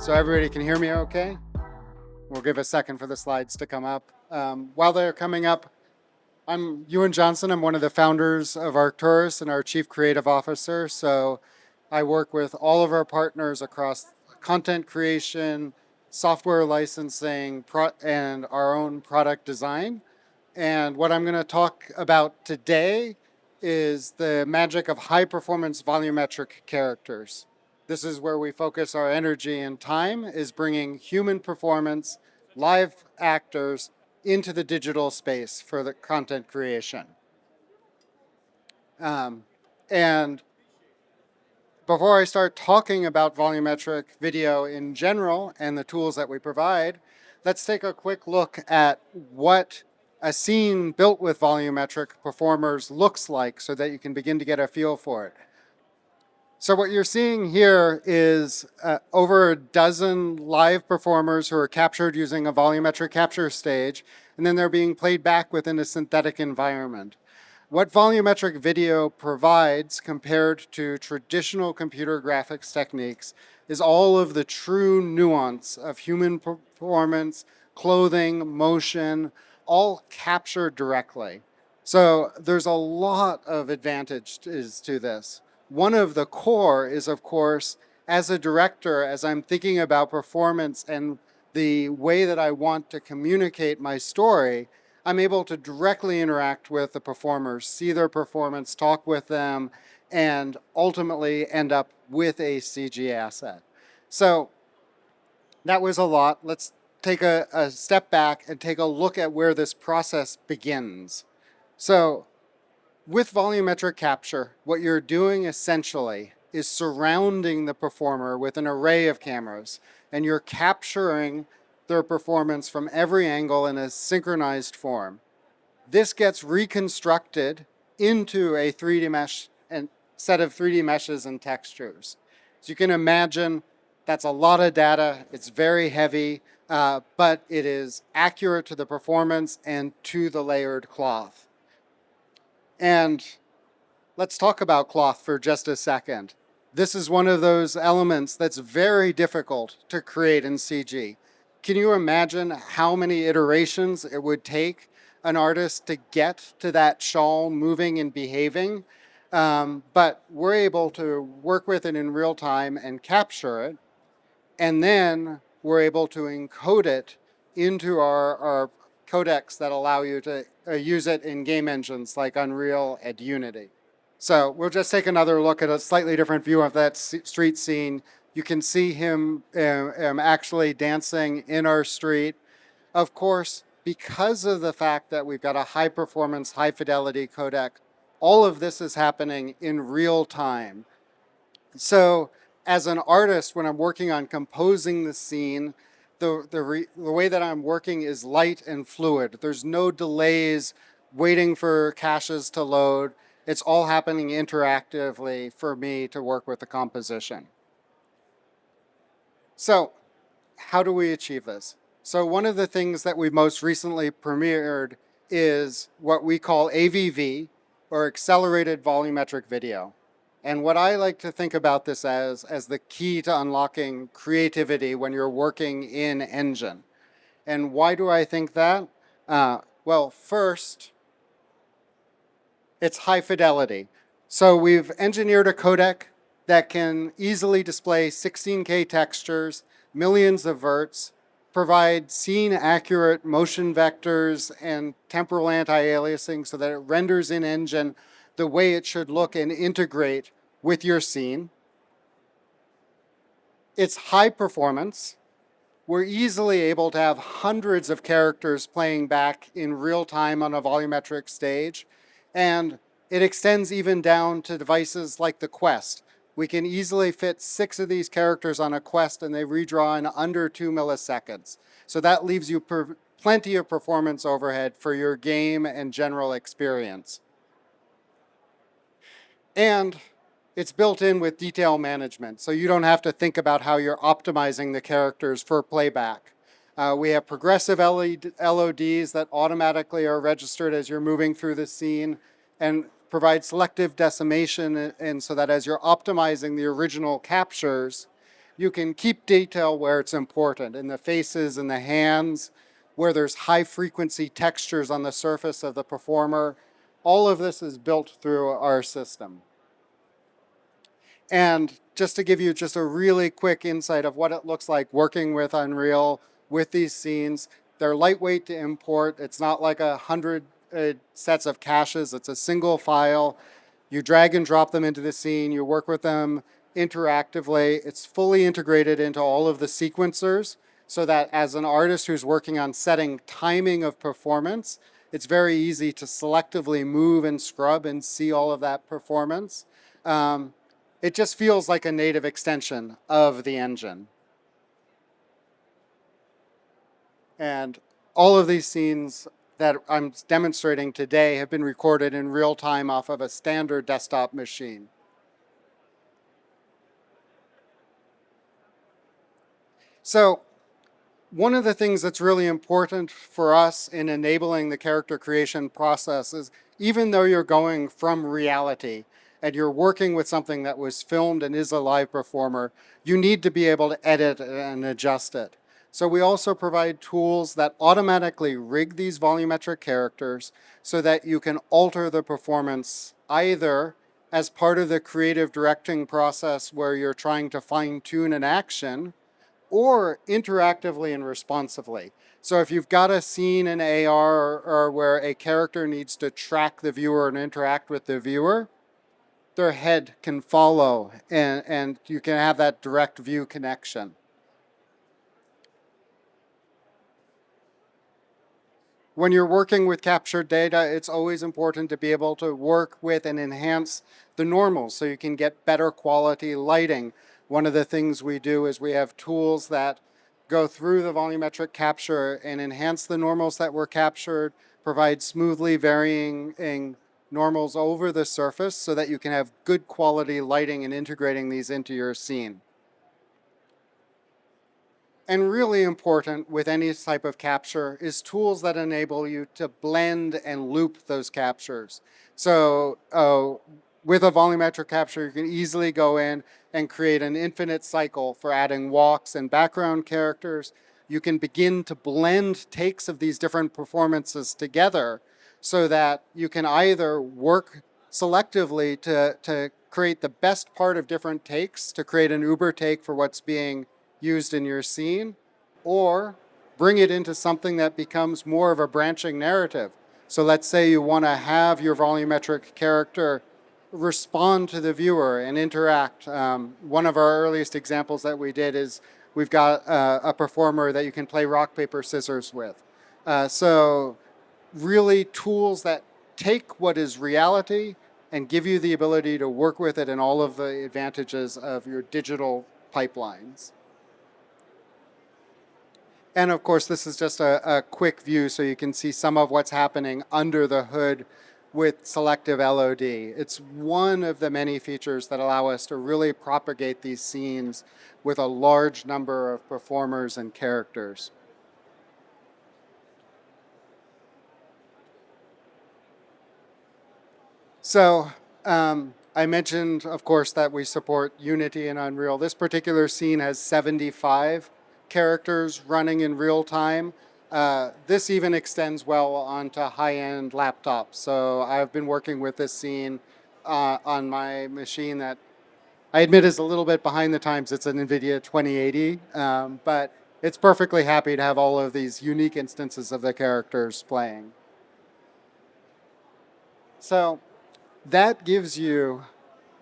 So everybody can hear me okay? We'll give a second for the slides to come up. While they're coming up, I'm Ewan Johnson. I'm one of the founders of Arcturus and our Chief Creative Officer. So I work with all of our partners across content creation, software licensing, and our own product design. And what I'm going to talk about today is the magic of high-performance volumetric characters. This is where we focus our energy and time, is bringing human performance, live actors, into the digital space for the content creation. And before I start talking about volumetric video in general and the tools that we provide, let's take a quick look at what a scene built with volumetric performers looks like so that you can begin to get a feel for it. So what you're seeing here is over a dozen live performers who are captured using a volumetric capture stage, and then they're being played back within a synthetic environment. What volumetric video provides compared to traditional computer graphics techniques is all of the true nuance of human performance, clothing, motion, all captured directly. So there's a lot of advantages to this. One of the core is, of course, as a director, as I'm thinking about performance and the way that I want to communicate my story, I'm able to directly interact with the performers, see their performance, talk with them, and ultimately end up with a CG asset. So that was a lot. Let's take a step back and take a look at where this process begins. So with volumetric capture, what you're doing essentially is surrounding the performer with an array of cameras, and you're capturing their performance from every angle in a synchronized form. This gets reconstructed into a 3D mesh and set of 3D meshes and textures. So you can imagine that's a lot of data. It's very heavy, but it is accurate to the performance and to the layered cloth. And let's talk about cloth for just a second. This is one of those elements that's very difficult to create in CG. Can you imagine how many iterations it would take an artist to get to that shawl moving and behaving? But we're able to work with it in real time and capture it. And then we're able to encode it into our codecs that allow you to use it in game engines like Unreal and Unity. So we'll just take another look at a slightly different view of that street scene. You can see him actually dancing in our street. Of course, because of the fact that we've got a high performance, high fidelity codec, all of this is happening in real time. So as an artist, when I'm working on composing the scene, the way that I'm working is light and fluid. There's no delays waiting for caches to load. It's all happening interactively for me to work with the composition. So how do we achieve this? So one of the things that we've most recently premiered is what we call AVV, or Accelerated Volumetric Video. And what I like to think about this as the key to unlocking creativity when you're working in Engine. And why do I think that? Well, first, it's high fidelity. So we've engineered a codec that can easily display 16K textures, millions of verts, provide scene-accurate motion vectors and temporal anti-aliasing so that it renders in Engine the way it should look and integrate with your scene. It's high performance. We're easily able to have hundreds of characters playing back in real time on a volumetric stage. And it extends even down to devices like the Quest. We can easily fit 6 of these characters on a Quest and they redraw in under 2 milliseconds. So that leaves you plenty of performance overhead for your game and general experience. And it's built in with detail management, so you don't have to think about how you're optimizing the characters for playback. We have progressive LODs that automatically are registered as you're moving through the scene and provide selective decimation, and so that as you're optimizing the original captures, You can keep detail where it's important, in the faces and the hands, where there's high frequency textures on the surface of the performer. All of this is built through our system. And just to give you just a really quick insight of what it looks like working with Unreal with these scenes, they're lightweight to import. It's not like 100 sets of caches. It's a single file. You drag and drop them into the scene. You work with them interactively. It's fully integrated into all of the sequencers so that as an artist who's working on setting timing of performance, it's very easy to selectively move and scrub and see all of that performance. It just feels like a native extension of the engine. And all of these scenes that I'm demonstrating today have been recorded in real time off of a standard desktop machine. So one of the things that's really important for us in enabling the character creation process is even though you're going from reality and you're working with something that was filmed and is a live performer, you need to be able to edit and adjust it. So we also provide tools that automatically rig these volumetric characters so that you can alter the performance either as part of the creative directing process where you're trying to fine-tune an action, or interactively and responsively. So if you've got a scene in AR or where a character needs to track the viewer and interact with the viewer, their head can follow and you can have that direct view connection. When you're working with captured data, it's always important to be able to work with and enhance the normals so you can get better quality lighting. One of the things we do is we have tools that go through the volumetric capture and enhance the normals that were captured, provide smoothly varying normals over the surface so that you can have good quality lighting and integrating these into your scene. And really important with any type of capture is tools that enable you to blend and loop those captures. So with a volumetric capture, you can easily go in and create an infinite cycle for adding walks and background characters. You can begin to blend takes of these different performances together so that you can either work selectively to create the best part of different takes to create an uber take for what's being used in your scene, or bring it into something that becomes more of a branching narrative. So let's say you want to have your volumetric character respond to the viewer and interact. One of our earliest examples that we did is we've got a performer that you can play rock, paper, scissors with. So really tools that take what is reality and give you the ability to work with it and all of the advantages of your digital pipelines. And of course, this is just a quick view so you can see some of what's happening under the hood with selective LOD. It's one of the many features that allow us to really propagate these scenes with a large number of performers and characters. So I mentioned, of course, that we support Unity and Unreal. This particular scene has 75 characters running in real time. This even extends well onto high-end laptops. So I've been working with this scene on my machine that I admit is a little bit behind the times. It's an NVIDIA 2080, but it's perfectly happy to have all of these unique instances of the characters playing. So that gives you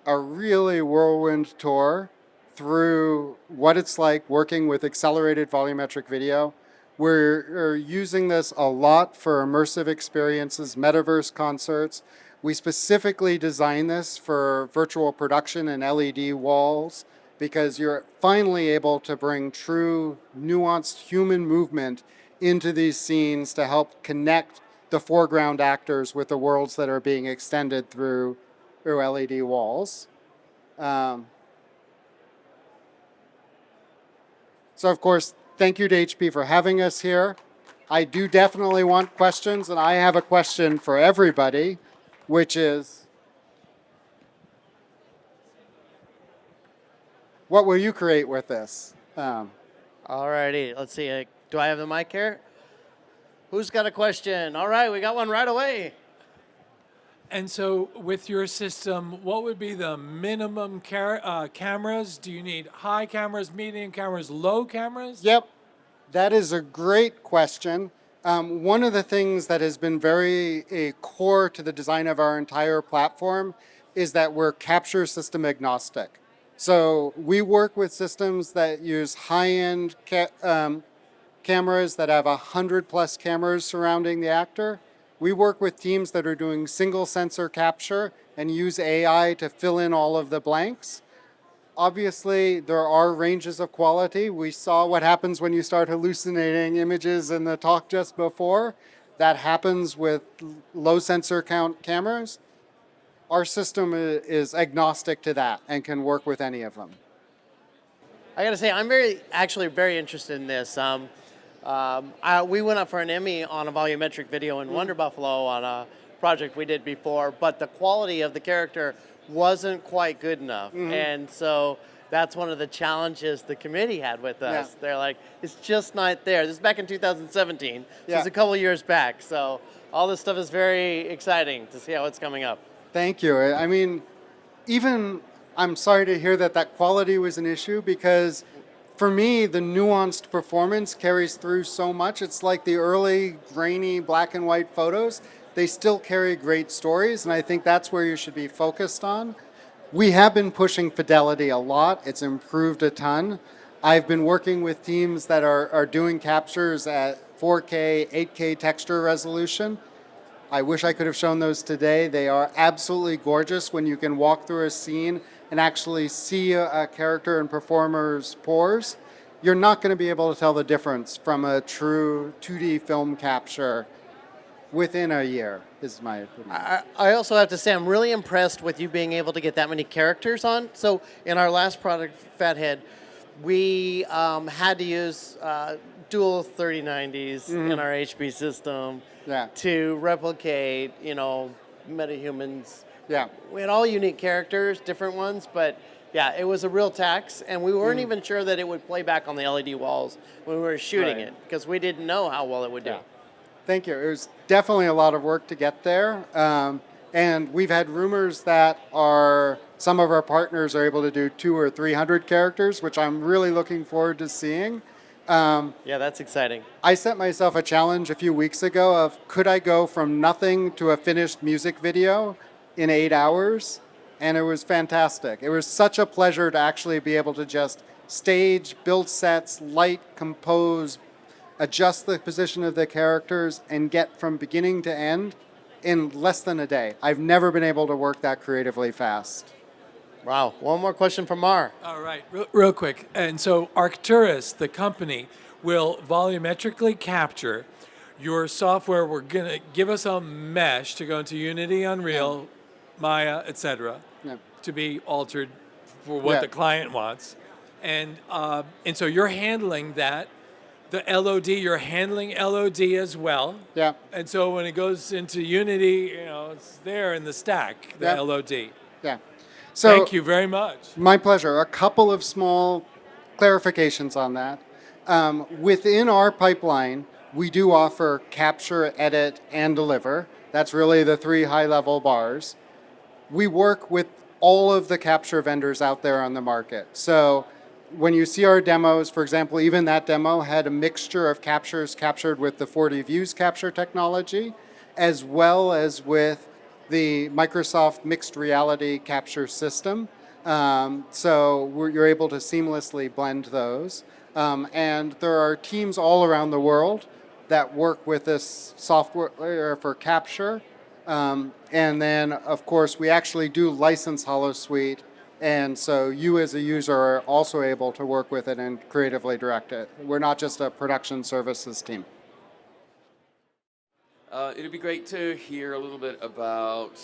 a really whirlwind tour through what it's like working with accelerated volumetric video. We're using this a lot for immersive experiences, metaverse concerts. We specifically designed this for virtual production and LED walls because you're finally able to bring true nuanced human movement into these scenes to help connect the foreground actors with the worlds that are being extended through LED walls. So of course, thank you to HP for having us here. I do definitely want questions, and I have a question for everybody, which is, what will you create with this? Alrighty, let's see. Do I have the mic here? Who's got a question? All right, we got one right away. And so with your system, what would be the minimum cameras? Do you need high cameras, medium cameras, low cameras? Yep, that is a great question. One of the things that has been very core to the design of our entire platform is that we're capture system agnostic. So we work with systems that use high-end cameras that have 100+ cameras surrounding the actor. We work with teams that are doing single sensor capture and use AI to fill in all of the blanks. Obviously, there are ranges of quality. We saw what happens when you start hallucinating images in the talk just before. That happens with low sensor count cameras. Our system is agnostic to that and can work with any of them. I gotta say, I'm actually very interested in this. We went up for an Emmy on a volumetric video in Wonder Buffalo on a project we did before, but the quality of the character wasn't quite good enough. And so that's one of the challenges the committee had with us. Yeah. They're like, it's just not there. This is back in 2017. Yeah. It's a couple years back. So all this stuff is very exciting to see how it's coming up. Thank you. I mean, even I'm sorry to hear that that quality was an issue, because for me, the nuanced performance carries through so much. It's like the early grainy black and white photos. They still carry great stories, and I think that's where you should be focused on. We have been pushing fidelity a lot. It's improved a ton. I've been working with teams that are doing captures at 4K, 8K texture resolution. I wish I could have shown those today. They are absolutely gorgeous when you can walk through a scene and actually see a character and performer's pores. You're not going to be able to tell the difference from a true 2D film capture within a year, is my opinion. I also have to say I'm really impressed with you being able to get that many characters on. So in our last product, Fathead, we had to use dual 3090s in our HP system to replicate, metahumans. Yeah. We had all unique characters, different ones, but yeah, it was a real tax, and we weren't even sure that it would play back on the LED walls when we were shooting it, because we didn't know how well it would do. Thank you. It was definitely a lot of work to get there. And we've had rumors that some of our partners are able to do 200 or 300 characters, which I'm really looking forward to seeing. Yeah, that's exciting. I set myself a challenge a few weeks ago of, could I go from nothing to a finished music video in 8 hours? And it was fantastic. It was such a pleasure to actually be able to just stage, build sets, light, compose, adjust the position of the characters, and get from beginning to end in less than a day. I've never been able to work that creatively fast. Wow. One more question from Mar. All right, real quick. And so Arcturus, the company, will volumetrically capture your software. We're going to give us a mesh to go into Unity, Unreal, Maya, etc., to be altered for what the client wants. And so you're handling that. The LOD, you're handling LOD as well. Yeah. And so when it goes into Unity, it's there in the stack, the LOD. Yeah. So thank you very much. My pleasure. A couple of small clarifications on that. Within our pipeline, we do offer capture, edit, and deliver. That's really the 3 high-level bars. We work with all of the capture vendors out there on the market. So when you see our demos, for example, even that demo had a mixture of captures captured with the 40 views capture technology, as well as with the Microsoft mixed reality capture system. So you're able to seamlessly blend those. And there are teams all around the world that work with this software for capture. And then, of course, we actually do license HoloSuite. And so you as a user are also able to work with it and creatively direct it. We're not just a production services team. It'd be great to hear a little bit about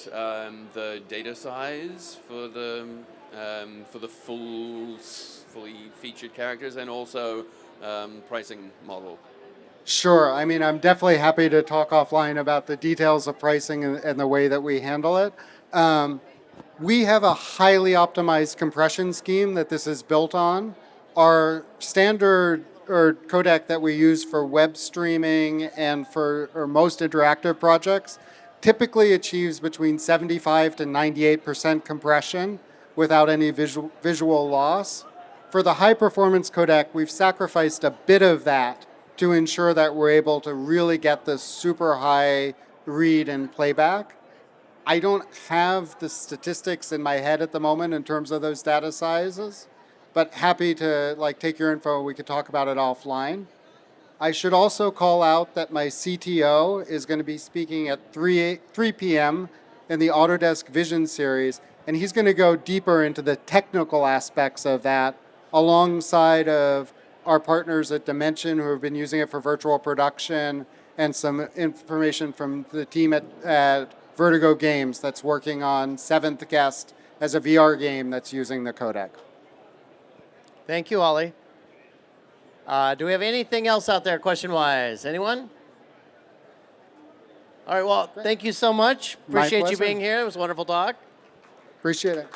the data size for the fully featured characters, and also pricing model. Sure. I mean, I'm definitely happy to talk offline about the details of pricing and the way that we handle it. We have a highly optimized compression scheme that this is built on. Our standard or codec that we use for web streaming and for most interactive projects typically achieves between 75 to 98% compression without any visual loss. For the high performance codec, we've sacrificed a bit of that to ensure that we're able to really get the super high read and playback. I don't have the statistics in my head at the moment in terms of those data sizes, but happy to take your info. We could talk about it offline. I should also call out that my CTO is going to be speaking at 3 p.m. in the Autodesk Vision series, and he's going to go deeper into the technical aspects of that alongside of our partners at Dimension who have been using it for virtual production and some information from the team at Vertigo Games that's working on Seventh Guest as a VR game that's using the codec. Thank you, Ollie. Do we have anything else out there question-wise? Anyone? All right, well, thank you so much. My Appreciate you pleasure. being here. It was a wonderful talk. Appreciate it.